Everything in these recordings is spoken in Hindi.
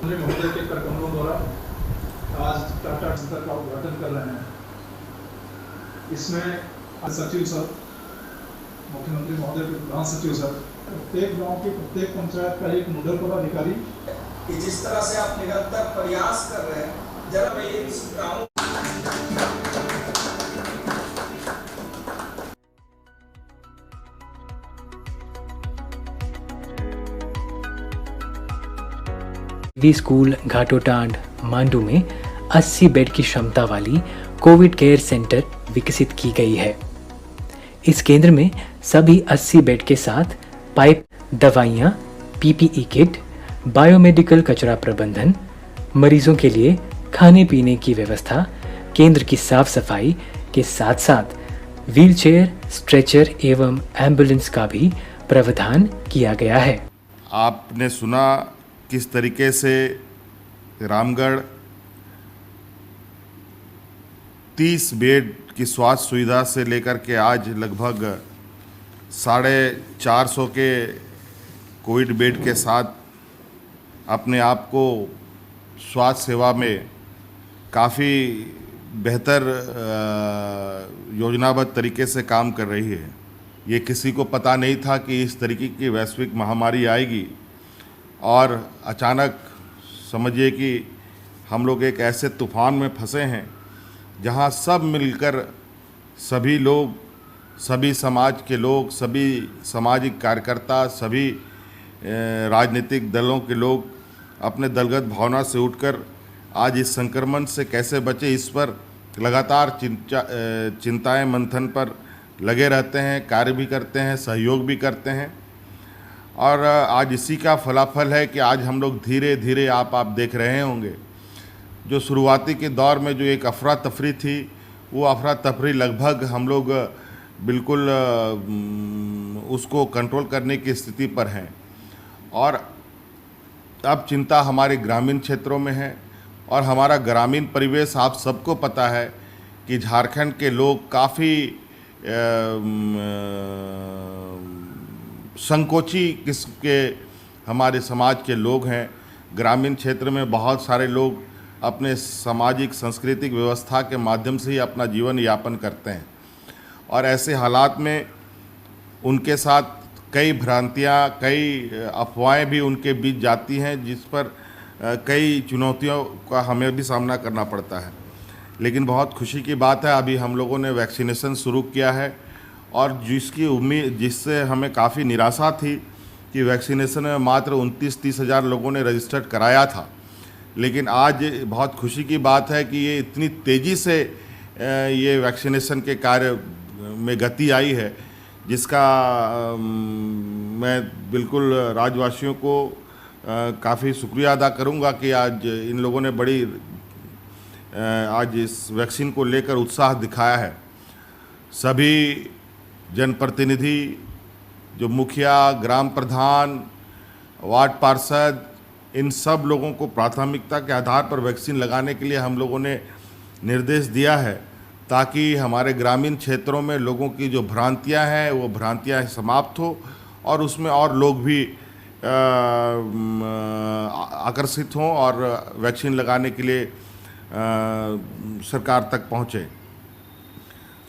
महोदय के कार्यक्रमों द्वारा आज टाटा सेंटर का उद्घाटन कर रहे हैं। इसमें सचिव सर, मुख्यमंत्री महोदय के प्रधान सचिव सर, प्रत्येक गांव की प्रत्येक पंचायत का एक नोडल पदाधिकारी, कि जिस तरह से आप निरंतर प्रयास कर रहे हैं, जरा मैं ये गाँव स्कूल घाटोटांड मांडू में 80 बेड की क्षमता वाली कोविड केयर सेंटर विकसित की गई है। इस केंद्र में सभी 80 बेड के साथ पाइप, दवाइयाँ, पीपीई किट, बायोमेडिकल कचरा प्रबंधन, मरीजों के लिए खाने पीने की व्यवस्था, केंद्र की साफ सफाई के साथ साथ व्हीलचेयर, स्ट्रेचर एवं एम्बुलेंस का भी प्रावधान किया गया है। आपने सुना किस तरीके से रामगढ़ 30 बेड की स्वास्थ्य सुविधा से लेकर के आज लगभग 450 के कोविड बेड के साथ अपने आप को स्वास्थ्य सेवा में काफ़ी बेहतर योजनाबद्ध तरीके से काम कर रही है। ये किसी को पता नहीं था कि इस तरीके की वैश्विक महामारी आएगी और अचानक समझिए कि हम लोग एक ऐसे तूफान में फंसे हैं जहां सब मिलकर सभी लोग, सभी समाज के लोग, सभी सामाजिक कार्यकर्ता, सभी राजनीतिक दलों के लोग अपने दलगत भावना से उठकर आज इस संक्रमण से कैसे बचे इस पर लगातार चिंताएं मंथन पर लगे रहते हैं, कार्य भी करते हैं, सहयोग भी करते हैं। और आज इसी का फलाफल है कि आज हम लोग धीरे धीरे आप देख रहे होंगे, जो शुरुआती के दौर में जो एक अफरा तफरी थी, वो अफरा तफरी लगभग हम लोग बिल्कुल उसको कंट्रोल करने की स्थिति पर हैं। और अब चिंता हमारे ग्रामीण क्षेत्रों में है और हमारा ग्रामीण परिवेश आप सबको पता है कि झारखंड के लोग काफ़ी संकोची किस्म के हमारे समाज के लोग हैं। ग्रामीण क्षेत्र में बहुत सारे लोग अपने सामाजिक सांस्कृतिक व्यवस्था के माध्यम से ही अपना जीवन यापन करते हैं और ऐसे हालात में उनके साथ कई भ्रांतियाँ, कई अफवाहें भी उनके बीच जाती हैं, जिस पर कई चुनौतियों का हमें भी सामना करना पड़ता है। लेकिन बहुत खुशी की बात है, अभी हम लोगों ने वैक्सीनेशन शुरू किया है और जिससे हमें काफ़ी निराशा थी कि वैक्सीनेशन में मात्र 29-30 हज़ार लोगों ने रजिस्टर्ड कराया था। लेकिन आज बहुत खुशी की बात है कि ये इतनी तेज़ी से ये वैक्सीनेशन के कार्य में गति आई है, जिसका मैं बिल्कुल राज्यवासियों को काफ़ी शुक्रिया अदा करूंगा कि आज इन लोगों ने बड़ी आज इस वैक्सीन को लेकर उत्साह दिखाया है। सभी जनप्रतिनिधि, जो मुखिया, ग्राम प्रधान, वार्ड पार्षद, इन सब लोगों को प्राथमिकता के आधार पर वैक्सीन लगाने के लिए हम लोगों ने निर्देश दिया है, ताकि हमारे ग्रामीण क्षेत्रों में लोगों की जो भ्रांतियां हैं वो भ्रांतियां समाप्त हो और उसमें और लोग भी आकर्षित हों और वैक्सीन लगाने के लिए सरकार तक पहुँचे।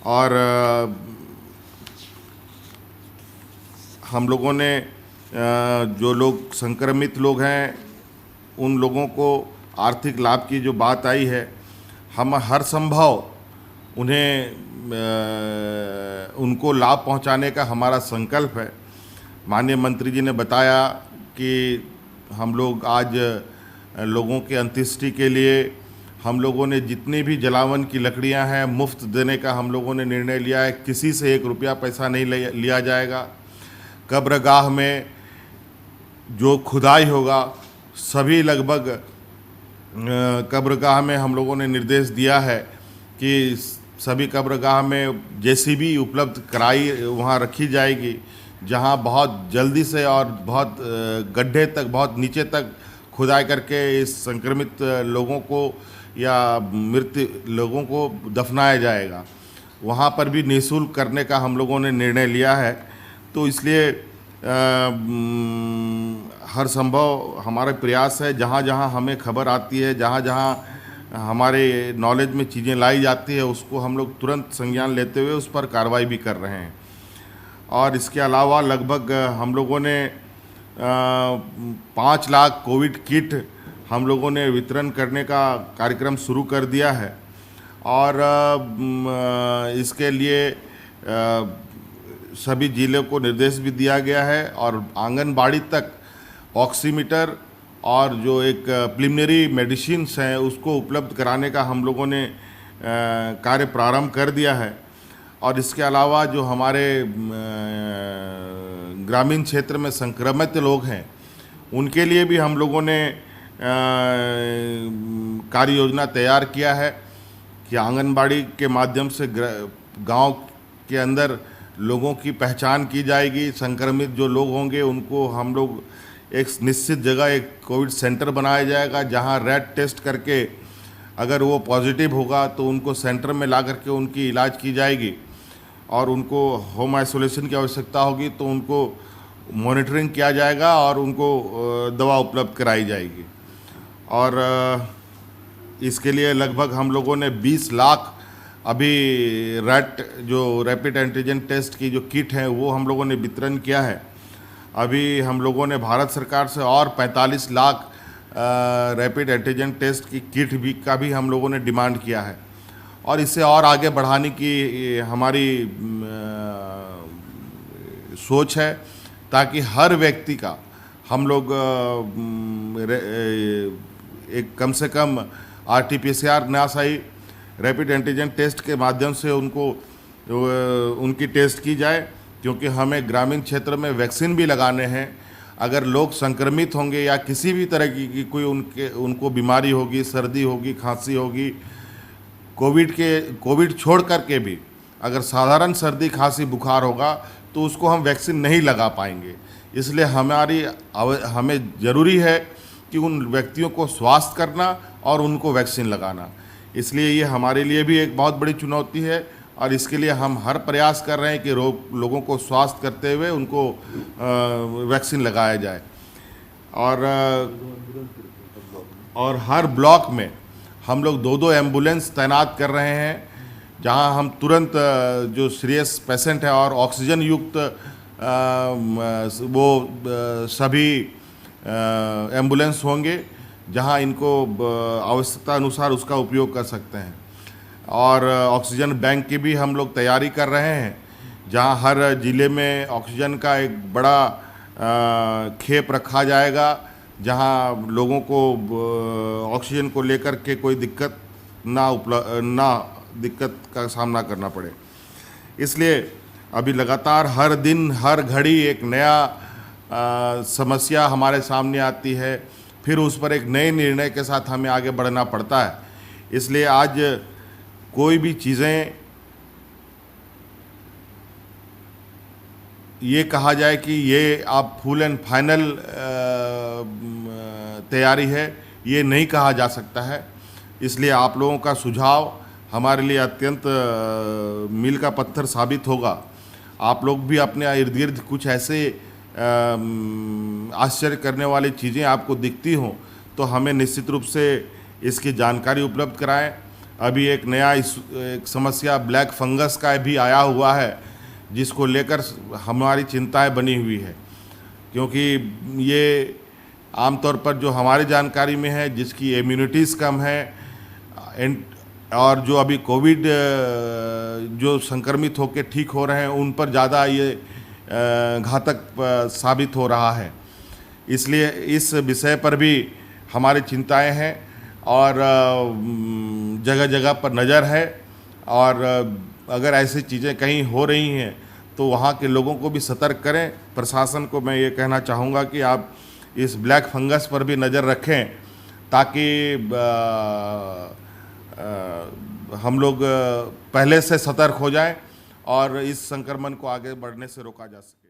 और हम लोगों ने जो लोग संक्रमित लोग हैं उन लोगों को आर्थिक लाभ की जो बात आई है, हम हर संभव उनको लाभ पहुंचाने का हमारा संकल्प है। माननीय मंत्री जी ने बताया कि हम लोग आज लोगों के अंत्येष्टि के लिए हम लोगों ने जितनी भी जलावन की लकड़ियां हैं मुफ्त देने का हम लोगों ने निर्णय लिया है। किसी से 1 रुपया पैसा नहीं लिया जाएगा। कब्रगाह में जो खुदाई होगा, सभी लगभग कब्रगाह में हम लोगों ने निर्देश दिया है कि सभी कब्रगाह में जेसीबी उपलब्ध कराई वहाँ रखी जाएगी, जहाँ बहुत जल्दी से और बहुत गड्ढे तक, बहुत नीचे तक खुदाई करके इस संक्रमित लोगों को या मृत लोगों को दफनाया जाएगा। वहाँ पर भी निःशुल्क करने का हम लोगों ने निर्णय लिया है। तो इसलिए हर संभव हमारा प्रयास है, जहाँ जहाँ हमें खबर आती है, जहाँ जहाँ हमारे नॉलेज में चीज़ें लाई जाती है, उसको हम लोग तुरंत संज्ञान लेते हुए उस पर कार्रवाई भी कर रहे हैं। और इसके अलावा लगभग हम लोगों ने 5 लाख कोविड किट हम लोगों ने वितरण करने का कार्यक्रम शुरू कर दिया है। और इसके लिए सभी जिलों को निर्देश भी दिया गया है और आंगनबाड़ी तक ऑक्सीमीटर और जो एक प्रिलिमिनरी मेडिसिन्स हैं उसको उपलब्ध कराने का हम लोगों ने कार्य प्रारंभ कर दिया है। और इसके अलावा जो हमारे ग्रामीण क्षेत्र में संक्रमित लोग हैं उनके लिए भी हम लोगों ने कार्य योजना तैयार किया है कि आंगनबाड़ी के माध्यम से गांव के अंदर लोगों की पहचान की जाएगी। संक्रमित जो लोग होंगे उनको हम लोग एक निश्चित जगह एक कोविड सेंटर बनाया जाएगा, जहां रैट टेस्ट करके अगर वो पॉजिटिव होगा तो उनको सेंटर में ला करके उनकी इलाज की जाएगी। और उनको होम आइसोलेशन की आवश्यकता होगी तो उनको मॉनिटरिंग किया जाएगा और उनको दवा उपलब्ध कराई जाएगी। और इसके लिए लगभग हम लोगों ने 20 लाख अभी रैपिड एंटीजन टेस्ट की जो किट है वो हम लोगों ने वितरण किया है। अभी हम लोगों ने भारत सरकार से और 45 लाख रैपिड एंटीजन टेस्ट की किट का भी हम लोगों ने डिमांड किया है। और इसे और आगे बढ़ाने की हमारी सोच है ताकि हर व्यक्ति का हम लोग एक कम से कम RT-PCR ना सही रैपिड एंटीजन टेस्ट के माध्यम से उनकी टेस्ट की जाए, क्योंकि हमें ग्रामीण क्षेत्र में वैक्सीन भी लगाने हैं। अगर लोग संक्रमित होंगे या किसी भी तरह की कोई उनको बीमारी होगी, सर्दी होगी, खांसी होगी, कोविड छोड़ करके भी अगर साधारण सर्दी खांसी बुखार होगा तो उसको हम वैक्सीन नहीं लगा पाएंगे। इसलिए हमें ज़रूरी है कि उन व्यक्तियों को स्वास्थ्य करना और उनको वैक्सीन लगाना। इसलिए ये हमारे लिए भी एक बहुत बड़ी चुनौती है और इसके लिए हम हर प्रयास कर रहे हैं कि लोगों को स्वास्थ्य करते हुए उनको वैक्सीन लगाया जाए। और हर ब्लॉक में हम लोग 2-2 एम्बुलेंस तैनात कर रहे हैं, जहां हम तुरंत जो सीरियस पेशेंट है और ऑक्सीजन युक्त वो सभी एम्बुलेंस होंगे, जहां इनको आवश्यकता अनुसार उसका उपयोग कर सकते हैं। और ऑक्सीजन बैंक की भी हम लोग तैयारी कर रहे हैं, जहां हर ज़िले में ऑक्सीजन का एक बड़ा खेप रखा जाएगा, जहां लोगों को ऑक्सीजन को लेकर के कोई दिक्कत दिक्कत का सामना करना पड़े। इसलिए अभी लगातार हर दिन हर घड़ी एक नया समस्या हमारे सामने आती है, फिर उस पर एक नए निर्णय के साथ हमें आगे बढ़ना पड़ता है। इसलिए आज कोई भी चीज़ें ये कहा जाए कि ये आप फुल एंड फाइनल तैयारी है, ये नहीं कहा जा सकता है। इसलिए आप लोगों का सुझाव हमारे लिए अत्यंत मील का पत्थर साबित होगा। आप लोग भी अपने इर्द गिर्द कुछ ऐसे आश्चर्य करने वाली चीज़ें आपको दिखती हों तो हमें निश्चित रूप से इसकी जानकारी उपलब्ध कराएं। अभी एक नया एक समस्या ब्लैक फंगस का भी आया हुआ है, जिसको लेकर हमारी चिंताएं बनी हुई है, क्योंकि ये आमतौर पर जो हमारी जानकारी में है जिसकी इम्यूनिटीज़ कम है और जो अभी कोविड जो संक्रमित होकर ठीक हो रहे हैं उन पर ज़्यादा ये घातक साबित हो रहा है। इसलिए इस विषय पर भी हमारी चिंताएं हैं और जगह जगह पर नज़र है। और अगर ऐसी चीज़ें कहीं हो रही हैं तो वहाँ के लोगों को भी सतर्क करें। प्रशासन को मैं ये कहना चाहूँगा कि आप इस ब्लैक फंगस पर भी नज़र रखें, ताकि हम लोग पहले से सतर्क हो जाएं और इस संक्रमण को आगे बढ़ने से रोका जा सके।